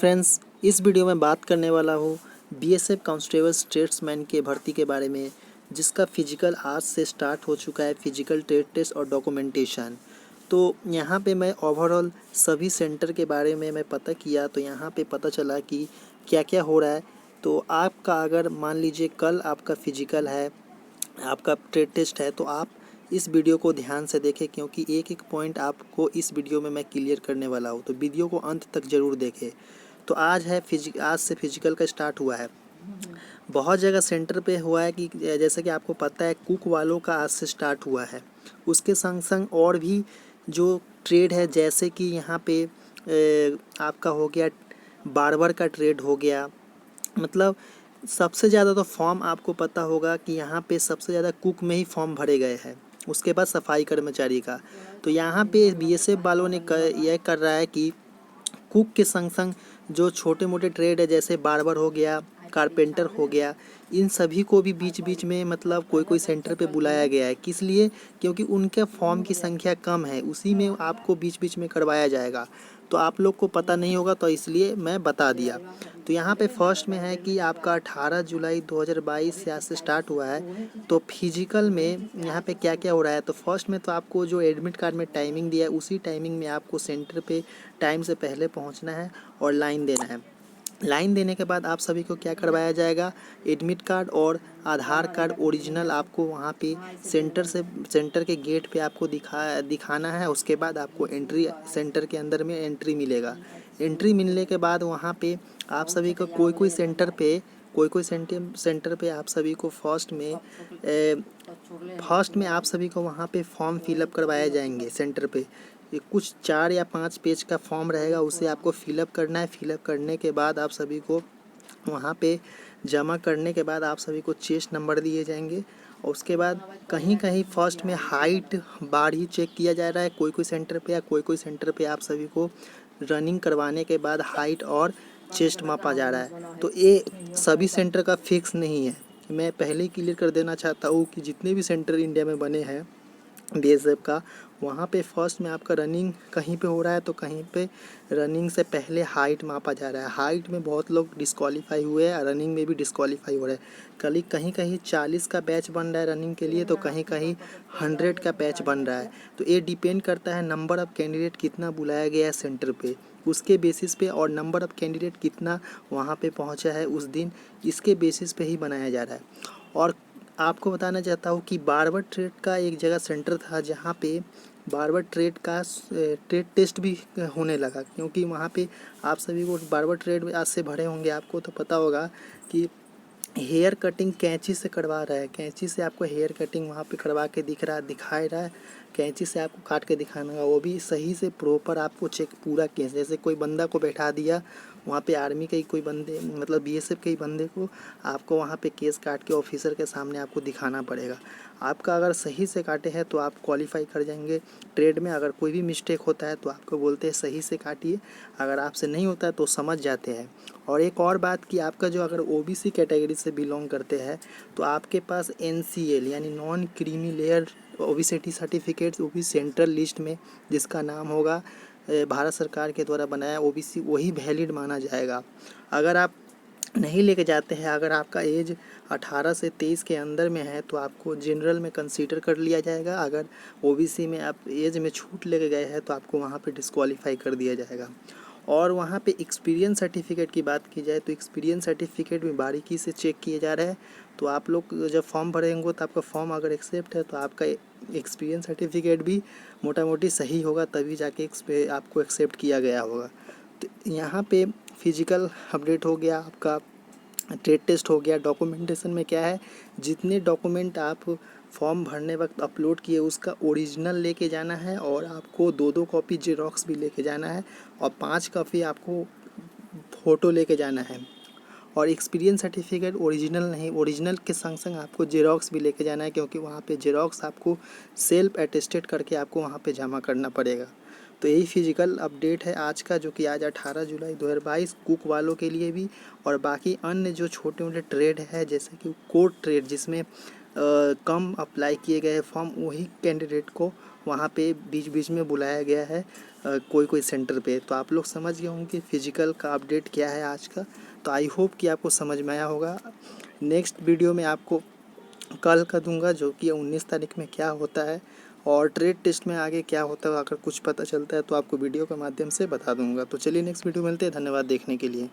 Friends, इस video में बात करने वाला हूँ बीएसएफ कांस्टेबल स्टेट्समैन के भर्ती के बारे में, जिसका फिजिकल आज से स्टार्ट हो चुका है। फिजिकल ट्रेड टेस्ट और डॉक्यूमेंटेशन। तो यहाँ पे मैं ओवरऑल सभी सेंटर के बारे में मैं पता किया, तो यहाँ पे पता चला कि क्या क्या हो रहा है। तो आपका अगर मान लीजिए कल आपका फिजिकल है, आपका ट्रेड टेस्ट है, तो आप इस वीडियो को ध्यान से देखें, क्योंकि एक एक पॉइंट आपको इस वीडियो में मैं क्लियर करने वाला हूँ। तो वीडियो को अंत तक ज़रूर देखें। तो आज से फिजिकल का स्टार्ट हुआ है। बहुत जगह सेंटर पे हुआ है कि जैसे कि आपको पता है कुक वालों का आज से स्टार्ट हुआ है। उसके संग संग और भी जो ट्रेड है, जैसे कि यहाँ पे आपका हो गया बार्बर का ट्रेड हो गया। मतलब सबसे ज़्यादा तो फॉर्म आपको पता होगा कि यहाँ पे सबसे ज़्यादा कुक में ही फॉर्म भरे गए हैं, उसके बाद सफाई कर्मचारी का। तो यहाँ पे बीएसएफ वालों ने यह कर रहा है कि कुक के संग संग जो छोटे मोटे ट्रेड है, जैसे बार्बर हो गया, कारपेंटर हो गया, इन सभी को भी बीच बीच में मतलब कोई कोई सेंटर पे बुलाया गया है। किस लिए? क्योंकि उनके फॉर्म की संख्या कम है, उसी में आपको बीच बीच में करवाया जाएगा। तो आप लोग को पता नहीं होगा, तो इसलिए मैं बता दिया। तो यहाँ पे फर्स्ट में है कि आपका 18 जुलाई 2022 से आज से स्टार्ट हुआ है। तो फिजिकल में यहाँ पे क्या क्या हो रहा है, तो फर्स्ट में तो आपको जो एडमिट कार्ड में टाइमिंग दिया है, उसी टाइमिंग में आपको सेंटर पे टाइम से पहले पहुँचना है और लाइन देना है। लाइन देने के बाद आप सभी को क्या करवाया जाएगा, एडमिट कार्ड और आधार कार्ड ओरिजिनल आपको वहाँ पे सेंटर के गेट पे आपको दिखाना है। उसके बाद आपको एंट्री, सेंटर के अंदर में एंट्री मिलेगा। एंट्री मिलने के बाद वहाँ पे आप सभी को कोई कोई सेंटर पे आप सभी को फर्स्ट में आप सभी को वहाँ पे फॉर्म फिलअप करवाए जाएंगे सेंटर पे। ये कुछ 4 या 5 पेज का फॉर्म रहेगा, उसे आपको फिलअप करना है। फिलअप करने के बाद आप सभी को वहाँ पे जमा करने के बाद आप सभी को चेस्ट नंबर दिए जाएंगे। और उसके बाद कहीं कहीं फर्स्ट में हाइट बार ही चेक किया जा रहा है, कोई कोई सेंटर पे, या कोई सेंटर पे आप सभी को रनिंग करवाने के बाद हाइट और चेस्ट मापा जा रहा है। तो ये सभी सेंटर का फिक्स नहीं है। मैं पहले ही क्लियर कर देना चाहता हूँ कि जितने भी सेंटर इंडिया में बने हैं बीएसएफ का, वहाँ पे फर्स्ट में आपका रनिंग कहीं पे हो रहा है, तो कहीं पे रनिंग से पहले हाइट मापा जा रहा है। हाइट में बहुत लोग डिस्क्वालीफाई हुए हैं, रनिंग में भी डिस्क्वालीफाई हो रहे हैं। कहीं कहीं 40 का बैच बन रहा है रनिंग के लिए, तो कहीं कहीं 100 का बैच बन रहा है। तो ये डिपेंड करता है नंबर ऑफ़ कैंडिडेट कितना बुलाया गया है सेंटर पे, उसके बेसिस पे, और नंबर ऑफ़ कैंडिडेट कितना वहाँ पे पहुँचा है उस दिन, इसके बेसिस पे ही बनाया जा रहा है। और आपको बताना चाहता हूँ कि बार्बर ट्रेड का एक जगह सेंटर था, जहाँ पे बार्बर ट्रेड का ट्रेड टेस्ट भी होने लगा, क्योंकि वहाँ पे आप सभी को बार्बर ट्रेड आज से भरे होंगे। आपको तो पता होगा कि हेयर कटिंग कैंची से करवा रहा है, कैंची से आपको हेयर कटिंग वहाँ पे करवा के दिखाए रहा है। कैंची से आपको काट के दिखाना होगा, वो भी सही से प्रॉपर आपको चेक पूरा केस। जैसे कोई बंदा को बैठा दिया वहाँ पे, आर्मी के ही कोई बंदे, मतलब बीएसएफ के ही बंदे को आपको वहाँ पे केस काट के ऑफिसर के सामने आपको दिखाना पड़ेगा। आपका अगर सही से काटे हैं तो आप क्वालिफाई कर जाएंगे ट्रेड में। अगर कोई भी मिस्टेक होता है तो आपको बोलते हैं सही से काटिए, अगर आपसे नहीं होता है तो समझ जाते हैं। और एक और बात कि आपका जो अगर ओबीसी कैटेगरी से बिलोंग करते हैं, तो आपके पास एनसीएल यानी non creamy layer obesity certificates, वो भी सेंट्रल लिस्ट में जिसका नाम होगा भारत सरकार के द्वारा बनाया ओबीसी, वही वैलिड माना जाएगा। अगर आप नहीं लेके जाते हैं, अगर आपका एज 18 से 23 के अंदर में है, तो आपको जनरल में कंसीडर कर लिया जाएगा। अगर ओबीसी में आप एज में छूट लेके गए हैं, तो आपको वहाँ पे डिस्क्वालीफाई कर दिया जाएगा। और वहाँ पे एक्सपीरियंस सर्टिफिकेट की बात की जाए, तो एक्सपीरियंस सर्टिफिकेट भी बारीकी से चेक किए जा रहे हैं। तो आप लोग जब फॉर्म भरेंगे, तो आपका फॉर्म अगर एक्सेप्ट है, तो आपका एक्सपीरियंस सर्टिफिकेट भी मोटा मोटी सही होगा, तभी जाके आपको एक्सेप्ट किया गया होगा। तो यहाँ पे फिजिकल अपडेट हो गया, आपका ट्रेड टेस्ट हो गया। डॉक्यूमेंटेशन में क्या है, जितने डॉक्यूमेंट आप फॉर्म भरने वक्त अपलोड किए उसका ओरिजिनल लेके जाना है, और आपको 2 कॉपी जेरोक्स भी लेके जाना है, और 5 कॉपी आपको फ़ोटो लेके जाना है। और एक्सपीरियंस सर्टिफिकेट ओरिजिनल नहीं, ओरिजिनल के संग संग आपको जेरोक्स भी लेके जाना है, क्योंकि वहाँ पे जेरोक्स आपको सेल्फ अटेस्टेड करके आपको वहाँ पे जमा करना पड़ेगा। तो यही फिजिकल अपडेट है आज का, जो कि आज 18 जुलाई 2022 कुक वालों के लिए भी। और बाकी अन्य जो छोटे मोटे ट्रेड है, जैसे कि कोड ट्रेड, जिसमें कम अप्लाई किए गए फॉर्म, वही कैंडिडेट को वहाँ पे बीच बीच में बुलाया गया है कोई कोई सेंटर पे। तो आप लोग समझ गए होंगे फिजिकल का अपडेट क्या है आज का। तो आई होप कि आपको समझ में आया होगा। नेक्स्ट वीडियो में आपको कल का दूंगा जो कि 19 तारीख में क्या होता है और ट्रेड टेस्ट में आगे क्या होता है। अगर कुछ पता चलता है तो आपको वीडियो के माध्यम से बता दूंगा। तो चलिए नेक्स्ट वीडियो मिलते हैं। धन्यवाद देखने के लिए।